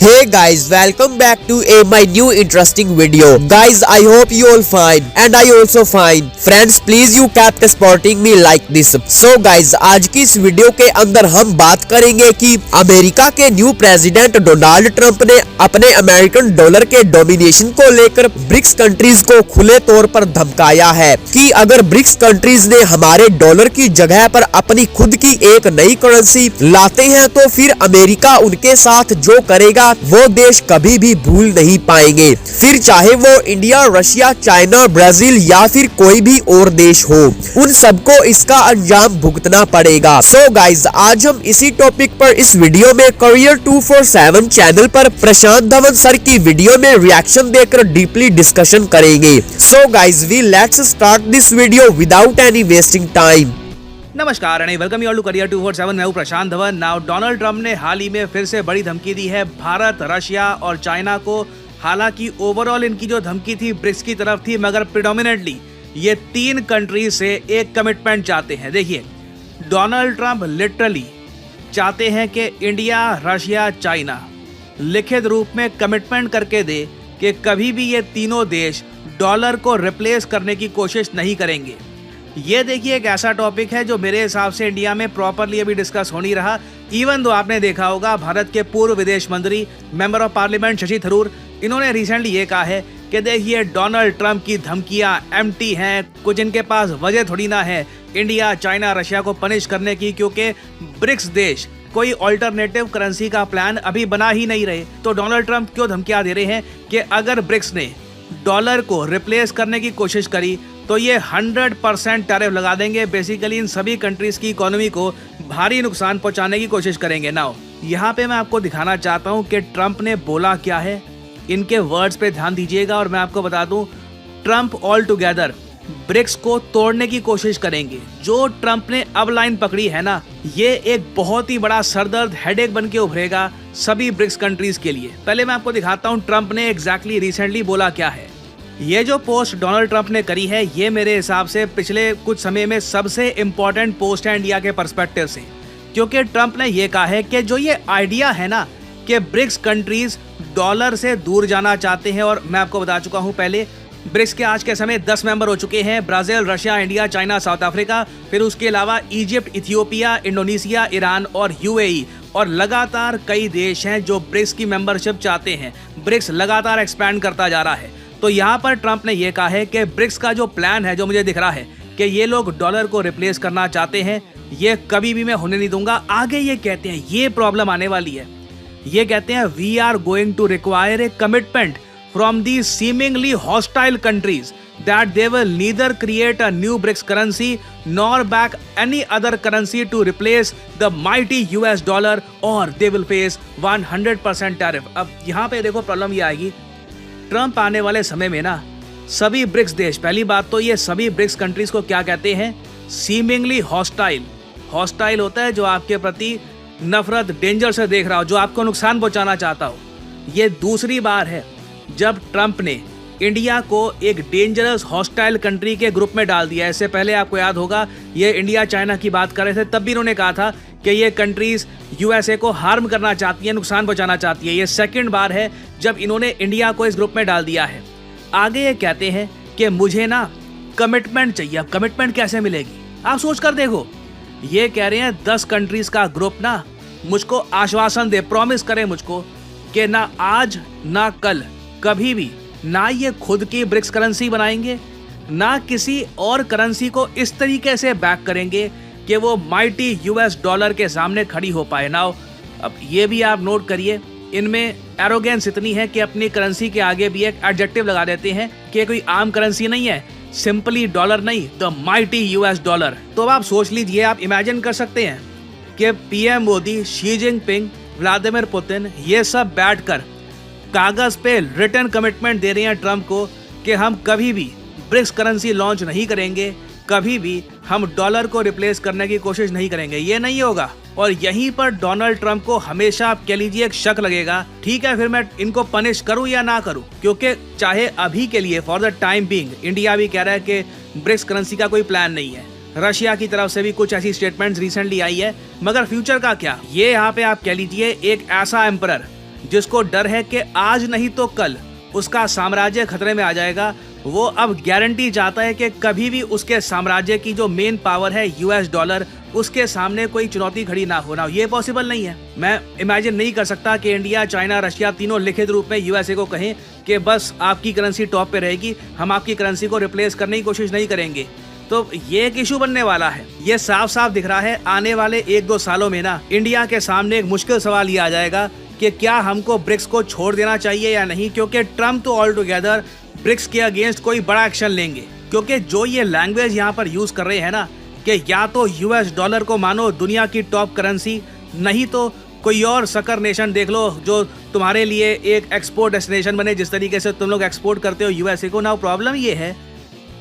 Hey guys, welcome back to my new interesting video. Guys, I hope you all fine and I also fine. Friends, please you kept supporting me like this. So guys, आज की इस video के अंदर हम बात करेंगे कि America के न्यू प्रेसिडेंट डोनाल्ड ट्रंप ने अपने अमेरिकन डॉलर के डोमिनेशन को लेकर ब्रिक्स कंट्रीज को खुले तौर पर धमकाया है कि अगर ब्रिक्स कंट्रीज ने हमारे डॉलर की जगह पर अपनी खुद की एक नई करेंसी लाते हैं तो फिर अमेरिका उनके साथ जो करेगा वो देश कभी भी भूल नहीं पाएंगे, फिर चाहे वो इंडिया, रशिया, चाइना, ब्राजील या फिर कोई भी और देश हो, उन सबको इसका अंजाम भुगतना पड़ेगा। सो गाइज, आज हम इसी टॉपिक पर इस वीडियो में करियर 247 चैनल पर प्रशांत धवन सर की वीडियो में रिएक्शन देकर डीपली डिस्कशन करेंगे। So guys, we let's start this video without any wasting time. नमस्कार and welcome you all to career 247। मैं हूं Prashant Dhawan. Now Donald Trump ने हाल ही में फिर से बड़ी धमकी दी है भारत, रशिया और चाइना को। हालांकि ओवरऑल इनकी जो धमकी थी ब्रिक्स की तरफ थी, मगर प्रिडोमिनेटली ये 3 कंट्री से एक कमिटमेंट चाहते हैं। देखिए, डोनाल्ड ट्रंप लिटरली चाहते हैं कि इंडिया, रशिया, चाइना लिखित रूप में कमिटमेंट करके दे कि कभी भी ये तीनों देश डॉलर को रिप्लेस करने की कोशिश नहीं करेंगे। ये देखिए एक ऐसा टॉपिक है जो मेरे हिसाब से इंडिया में प्रॉपरली अभी डिस्कस हो नहीं रहा। इवन दो आपने देखा होगा भारत के पूर्व विदेश मंत्री, member of parliament Shashi Tharoor, इन्होंने रिसेंटली ये कहा है कि देखिए डोनाल्ड ट्रंप की धमकियां एम्प्टी हैं, कुछ इनके पास वजह थोड़ी ना है इंडिया, चाइना, रशिया को पनिश करने की, क्योंकि ब्रिक्स देश कोई ऑल्टरनेटिव करेंसी का प्लान अभी बना ही नहीं रहे। तो डोनाल्ड ट्रंप क्यों धमकियां दे रहे हैं कि अगर ब्रिक्स ने डॉलर को रिप्लेस करने की कोशिश करी तो ये 100% टैरिफ लगा देंगे। बेसिकली इन सभी कंट्रीज की इकोनॉमी को भारी नुकसान पहुंचाने की कोशिश करेंगे। नाउ यहाँ पे मैं आपको दिखाना चाहता हूँ कि ट्रंप ने बोला क्या है। इनके वर्ड्स पे ध्यान दीजिएगा और मैं आपको बता दूं, ट्रंप ऑल टुगेदर ब्रिक्स को तोड़ने की कोशिश करेंगे। जो ट्रंप ने अब लाइन पकड़ी है ना, ये एक बहुत ही बड़ा सरदर्द हेडेक बन के उभरेगा सभी ब्रिक्स कंट्रीज के लिए। पहले मैं आपको दिखाता हूँ ट्रंप ने एग्जैक्टली रिसेंटली बोला क्या है। ये जो पोस्ट डोनाल्ड ट्रंप ने करी है, ये मेरे हिसाब से पिछले कुछ समय में सबसे इम्पोर्टेंट पोस्ट है इंडिया के पर्सपेक्टिव से, क्योंकि ट्रंप ने ये कहा है कि जो ये आइडिया है ना कि ब्रिक्स कंट्रीज डॉलर से दूर जाना चाहते हैं, और मैं आपको बता चुका हूँ पहले, ब्रिक्स के आज के समय 10 मेंबर हो चुके हैं, Brazil, Russia, India, China, south Africa, फिर उसके अलावा इजिप्ट, इथियोपिया, इंडोनेशिया, ईरान और यूएई, और लगातार कई देश हैं जो ब्रिक्स की मेंबरशिप चाहते हैं। ब्रिक्स लगातार एक्सपैंड करता जा रहा है। तो यहाँ पर ट्रंप ने यह कहा है कि ब्रिक्स का जो प्लान है, जो मुझे दिख रहा है कि ये लोग डॉलर को रिप्लेस करना चाहते हैं, ये कभी भी मैं होने नहीं दूंगा। आगे ये कहते हैं, ये प्रॉब्लम आने वाली है, ये कहते हैं we are going to require a commitment from the seemingly hostile countries that they will neither create a new BRICS currency nor back any other currency to replace the mighty US dollar और they will face 100% tariff. अब यहाँ पे देखो problem ये आएगी, Trump आने वाले समय में ना सभी ब्रिक्स देश, पहली बात तो ये सभी ब्रिक्स कंट्रीज को क्या कहते हैं, सीमिंगली हॉस्टाइल। हॉस्टाइल होता है जो आपके प्रति नफरत, डेंजर से देख रहा हो, जो आपको नुकसान पहुंचाना चाहता हो। ये दूसरी बार है जब ट्रंप ने इंडिया को एक डेंजरस हॉस्टाइल कंट्री के ग्रुप में डाल दिया। इससे पहले आपको याद होगा ये इंडिया, चाइना की बात कर रहे थे, तब भी इन्होंने कहा था कि ये कंट्रीज यूएसए को हार्म करना चाहती है, नुकसान पहुंचाना चाहती है। ये सेकंड बार है जब इन्होंने इंडिया को इस ग्रुप में डाल दिया है। आगे ये कहते हैं कि मुझे ना कमिटमेंट चाहिए। अब कमिटमेंट कैसे मिलेगी, आप सोच कर देखो। ये कह रहे हैं 10 कंट्रीज का ग्रुप ना मुझको आश्वासन दे, प्रॉमिस करे मुझको कि ना आज ना कल कभी भी ना ये खुद की ब्रिक्स करेंसी बनाएंगे, ना किसी और करेंसी को इस तरीके से बैक करेंगे कि वो माइटी यूएस डॉलर के सामने खड़ी हो पाए। नाउ अब ये भी आप नोट करिए, इनमें एरोगेंस इतनी है कि अपनी करेंसी के आगे भी एक एडजेक्टिव लगा देते हैं कि कोई आम करेंसी नहीं है, सिंपली डॉलर नहीं, द माइटी यूएस डॉलर। तो अब आप सोच लीजिए, आप इमेजिन कर सकते हैं कि PM Modi, Xi Jinping, Vladimir Putin, ये सब बैठकर कागज पे रिटर्न कमिटमेंट दे रहे हैं ट्रंप को कि हम कभी भी ब्रिक्स करेंसी लॉन्च नहीं करेंगे, कभी भी हम डॉलर को रिप्लेस करने की कोशिश नहीं करेंगे। ये नहीं होगा। और यहीं पर डोनाल्ड ट्रंप को हमेशा आप कह लीजिए एक शक लगेगा, ठीक है फिर मैं इनको पनिश करूं या ना करूं, क्योंकि चाहे अभी के लिए for the time being India भी कह रहा है कि ब्रिक्स करेंसी का कोई प्लान नहीं है, रशिया की तरफ से भी कुछ ऐसी स्टेटमेंट्स रिसेंटली आई है, मगर फ्यूचर का क्या। ये यहाँ पे आप कह लीजिए एक ऐसा एम्परर जिसको डर है कि आज नहीं तो कल उसका साम्राज्य खतरे में आ जाएगा, वो अब गारंटी चाहता है कि कभी भी उसके साम्राज्य की जो मेन पावर है यूएस डॉलर, उसके सामने कोई चुनौती खड़ी ना होना। ये पॉसिबल नहीं है। मैं इमेजिन नहीं कर सकता कि इंडिया, चाइना, रशिया तीनों लिखित रूप में यूएसए को कहें कि बस आपकी करेंसी टॉप पे रहेगी, हम आपकी करेंसी को रिप्लेस करने की कोशिश नहीं करेंगे। तो ये एक इशू बनने वाला है। ये साफ साफ दिख रहा है आने वाले 1-2 सालों में ना इंडिया के सामने एक मुश्किल सवाल ये आ जाएगा कि क्या हमको ब्रिक्स को छोड़ देना चाहिए या नहीं, क्योंकि ट्रम्प तो ऑल टुगेदर ब्रिक्स के अगेंस्ट कोई बड़ा एक्शन लेंगे। क्योंकि जो ये लैंग्वेज यहाँ पर यूज कर रहे हैं ना कि या तो यूएस डॉलर को मानो दुनिया की टॉप करेंसी, नहीं तो कोई और सकर नेशन देख लो जो तुम्हारे लिए एक एक्सपोर्ट डेस्टिनेशन बने, जिस तरीके से तुम लोग एक्सपोर्ट करते हो यूएसए को। ना प्रॉब्लम ये है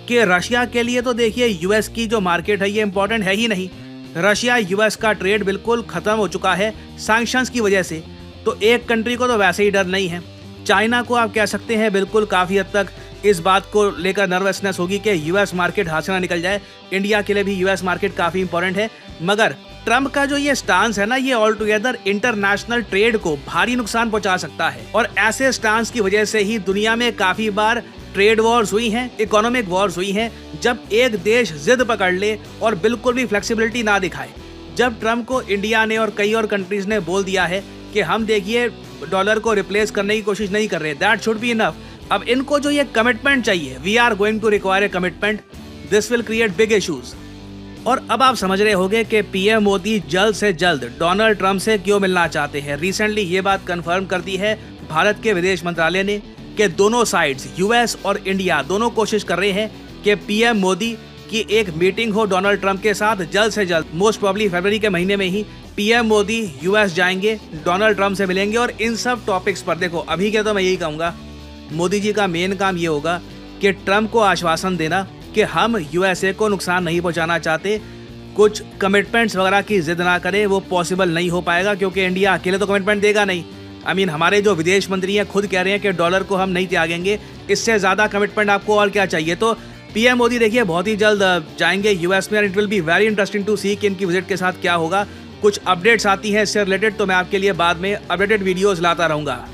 कि रशिया के लिए तो देखिए यूएस की जो मार्केट है ये इंपॉर्टेंट है ही नहीं। रशिया यूएस का ट्रेड बिल्कुल खत्म हो चुका है सैंक्शंस की वजह से, तो एक कंट्री को तो वैसे ही डर नहीं है। चाइना को आप कह सकते हैं बिल्कुल काफ़ी हद तक इस बात को लेकर नर्वसनेस होगी कि यूएस मार्केट हाथ से ना निकल जाए। इंडिया के लिए भी यूएस मार्केट काफ़ी इंपॉर्टेंट है, मगर ट्रम्प का जो ये स्टांस है ना, ये ऑल टुगेदर इंटरनेशनल ट्रेड को भारी नुकसान पहुंचा सकता है। और ऐसे स्टांस की वजह से ही दुनिया में काफ़ी बार ट्रेड वॉर्स हुई हैं, इकोनॉमिक वॉर्स हुई हैं, जब एक देश जिद पकड़ ले और बिल्कुल भी फ्लेक्सिबिलिटी ना दिखाए। जब ट्रम्प को इंडिया ने और कई और कंट्रीज ने बोल दिया है कि हम देखिए डॉलर को रिप्लेस करने की कोशिश नहीं कर रहे, दैट शुड बी इनफ। अब इनको जो ये कमिटमेंट चाहिए, we are going to require a commitment, this will create big issues. और अब आप समझ रहे होंगे कि पीएम मोदी जल्द से जल्द डोनाल्ड ट्रम्प से क्यों मिलना चाहते हैं। रिसेंटली ये बात कंफर्म कर दी है भारत के विदेश मंत्रालय ने कि दोनों साइड्स, यूएस और इंडिया, दोनों कोशिश कर रहे हैं कि पीएम मोदी की एक मीटिंग हो डोनाल्ड ट्रम्प के साथ जल्द से जल्द। मोस्ट प्रॉब्ली फरवरी के महीने में ही पीएम मोदी यूएस जाएंगे, डोनाल्ड ट्रम्प से मिलेंगे और इन सब टॉपिक्स पर, देखो अभी के तो मैं यही कहूँगा, मोदी जी का मेन काम ये होगा कि ट्रम्प को आश्वासन देना कि हम यूएसए को नुकसान नहीं पहुंचाना चाहते। कुछ कमिटमेंट्स वगैरह की जिद ना करे, वो पॉसिबल नहीं हो पाएगा क्योंकि इंडिया अकेले तो कमिटमेंट देगा नहीं। हमारे जो विदेश मंत्री हैं खुद कह रहे हैं कि डॉलर को हम नहीं त्यागेंगे, इससे ज़्यादा कमिटमेंट आपको और क्या चाहिए। तो पीएम मोदी देखिए बहुत ही जल्द जाएंगे यूएस में, और it will be very interesting to see कि इनकी विजिट के साथ क्या होगा। कुछ अपडेट्स आती हैं इससे रिलेटेड तो मैं आपके लिए बाद में अपडेटेड वीडियोस लाता रहूँगा।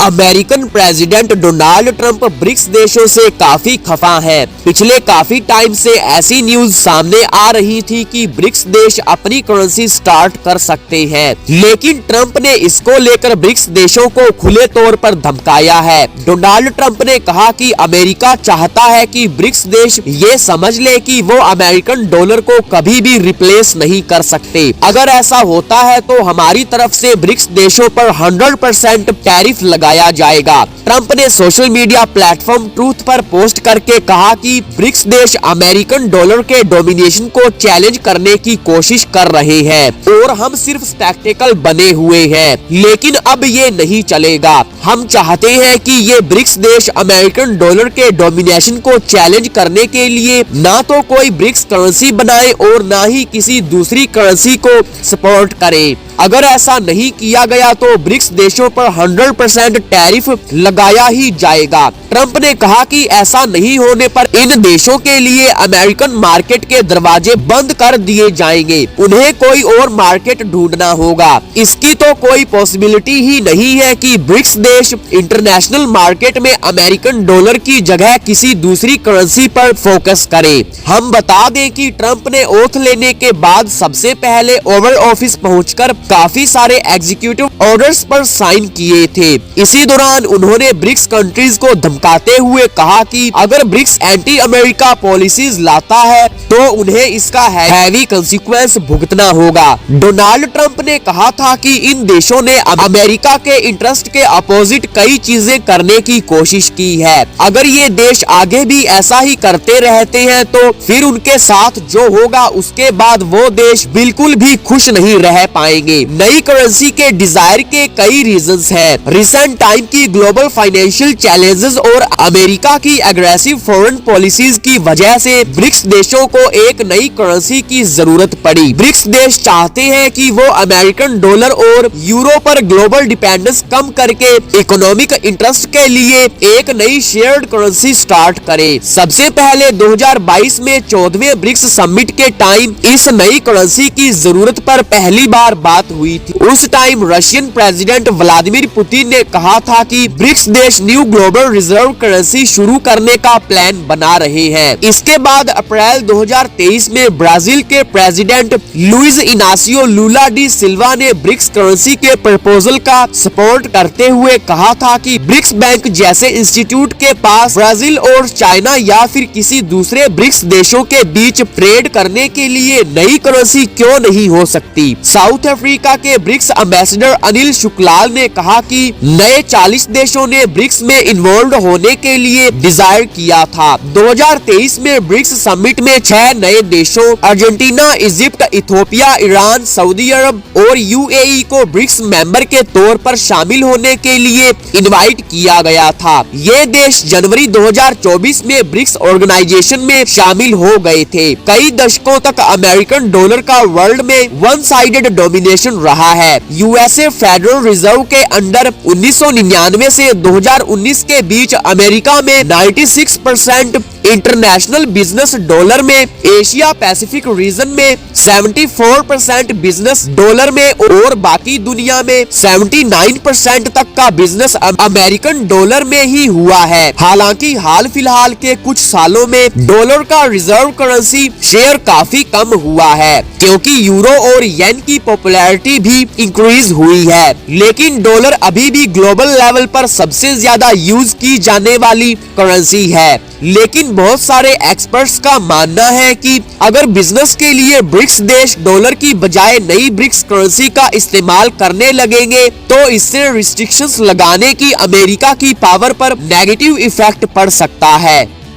American president Donald Trump BRICS देशों से काफी खफा है। पिछले काफी टाइम से ऐसी न्यूज सामने आ रही थी कि ब्रिक्स देश अपनी करेंसी स्टार्ट कर सकते हैं, लेकिन ट्रंप ने इसको लेकर ब्रिक्स देशों को खुले तौर पर धमकाया है। डोनाल्ड ट्रंप ने कहा कि अमेरिका चाहता है कि ब्रिक्स देश ये समझ ले कि वो अमेरिकन डॉलर को कभी भी रिप्लेस नहीं कर सकते। अगर ऐसा होता है तो हमारी तरफ से ब्रिक्स देशों पर 100% टैरिफ लगाया जाएगा। ट्रंप ने सोशल मीडिया प्लेटफॉर्म ट्रूथ पर पोस्ट करके कहा कि ब्रिक्स देश अमेरिकन डॉलर के डोमिनेशन को चैलेंज करने की कोशिश कर रहे हैं और हम सिर्फ स्पेक्टेकल बने हुए हैं, लेकिन अब ये नहीं चलेगा। हम चाहते हैं कि ये ब्रिक्स देश अमेरिकन डॉलर के डोमिनेशन को चैलेंज करने के लिए ना तो कोई ब्रिक्स करेंसी बनाए और ना ही किसी दूसरी करेंसी को सपोर्ट करे। अगर ऐसा नहीं किया गया तो ब्रिक्स देशों पर 100% टैरिफ लगाया ही जाएगा। ट्रंप ने कहा कि ऐसा नहीं होने पर इन देशों के लिए अमेरिकन मार्केट के दरवाजे बंद कर दिए जाएंगे, उन्हें कोई और मार्केट ढूंढना होगा। इसकी तो कोई पॉसिबिलिटी ही नहीं है कि ब्रिक्स देश इंटरनेशनल मार्केट में अमेरिकन डॉलर की जगह किसी दूसरी करेंसी पर फोकस करे। हम बता दें कि ट्रंप ने ओथ लेने के बाद सबसे पहले ओवल ऑफिस पहुंचकर काफी सारे एग्जीक्यूटिव ऑर्डर्स पर साइन किए थे। इसी दौरान उन्होंने ब्रिक्स कंट्रीज को धमकाते हुए कहा कि अगर ब्रिक्स एंटी अमेरिका पॉलिसीज लाता है तो उन्हें इसका हैवी कंसीक्वेंस भुगतना होगा। डोनाल्ड ट्रंप ने कहा था कि इन देशों ने अमेरिका के इंटरेस्ट के अपोजिट कई चीजें करने की कोशिश की है। अगर ये देश आगे भी ऐसा ही करते रहते हैं तो फिर उनके साथ जो होगा उसके बाद वो देश बिल्कुल भी खुश नहीं रह पाएंगे। नई करेंसी के डिजायर के कई रीजंस हैं। रिसेंट टाइम की ग्लोबल फाइनेंशियल चैलेंजेस और अमेरिका की एग्रेसिव फॉरेन पॉलिसीज की वजह से ब्रिक्स देशों को एक नई करेंसी की जरूरत पड़ी। ब्रिक्स देश चाहते हैं कि वो अमेरिकन डॉलर और यूरो पर ग्लोबल डिपेंडेंस कम करके इकोनॉमिक इंटरेस्ट के लिए एक नई शेयर्ड करेंसी स्टार्ट करे। सबसे पहले 2022 में 14वें ब्रिक्स समिट के टाइम इस नई करेंसी की जरूरत पर पहली बार बात हुई थी। उस time Russian president Vladimir Putin ने कहा था कि ब्रिक्स देश न्यू ग्लोबल रिजर्व करेंसी शुरू करने का प्लान बना रहे हैं। इसके बाद अप्रैल 2023 में ब्राजील के president Luiz Inacio Lula da Silva ने ब्रिक्स करेंसी के प्रपोजल का सपोर्ट करते हुए कहा था कि ब्रिक्स बैंक जैसे इंस्टीट्यूट के पास ब्राजील और चाइना या फिर किसी दूसरे ब्रिक्स देशों के बीच ट्रेड करने के लिए नई करेंसी क्यों नहीं हो सकती। साउथ अफ्रीका के ब्रिक्स एम्बेसडर अनिल शुक्लाल ने कहा कि नए 40 देशों ने ब्रिक्स में इन्वॉल्व होने के लिए डिजायर किया था। 2023 में ब्रिक्स समिट में 6 नए देशों Argentina, Egypt, Ethiopia, Iran, Saudi Arab और यूएई को ब्रिक्स मेंबर के तौर पर शामिल होने के लिए इनवाइट किया गया था। ये देश जनवरी 2024 में ब्रिक्स ऑर्गेनाइजेशन में शामिल हो गए थे। कई दशकों तक अमेरिकन डॉलर का वर्ल्ड में वन साइडेड डोमिनेशन रहा है। यूएसए फेडरल रिजर्व के अंडर 1999 से 2019 के बीच अमेरिका में 96%, इंटरनेशनल बिजनेस डॉलर में, एशिया पैसिफिक रीजन में 74% बिजनेस डॉलर में और बाकी दुनिया में 79% तक का बिजनेस अमेरिकन डॉलर में ही हुआ है। हालांकि हाल फिलहाल के कुछ सालों में डॉलर का रिजर्व करेंसी शेयर काफी कम हुआ है क्योंकि यूरो और येन की पॉपुलैरिटी भी इंक्रीज हुई है। लेकिन डॉलर अभी भी ग्लोबल लेवल पर सबसे ज्यादा यूज की जाने वाली करेंसी है। लेकिन बहुत सारे एक्सपर्ट्स का मानना है कि अगर बिजनेस के लिए ब्रिक्स देश डॉलर की बजाय नई ब्रिक्स करेंसी का इस्तेमाल करने लगेंगे तो इससे रिस्ट्रिक्शंस लगाने की अमेरिका की पावर पर नेगेटिव इफेक्ट पड़ सकता है।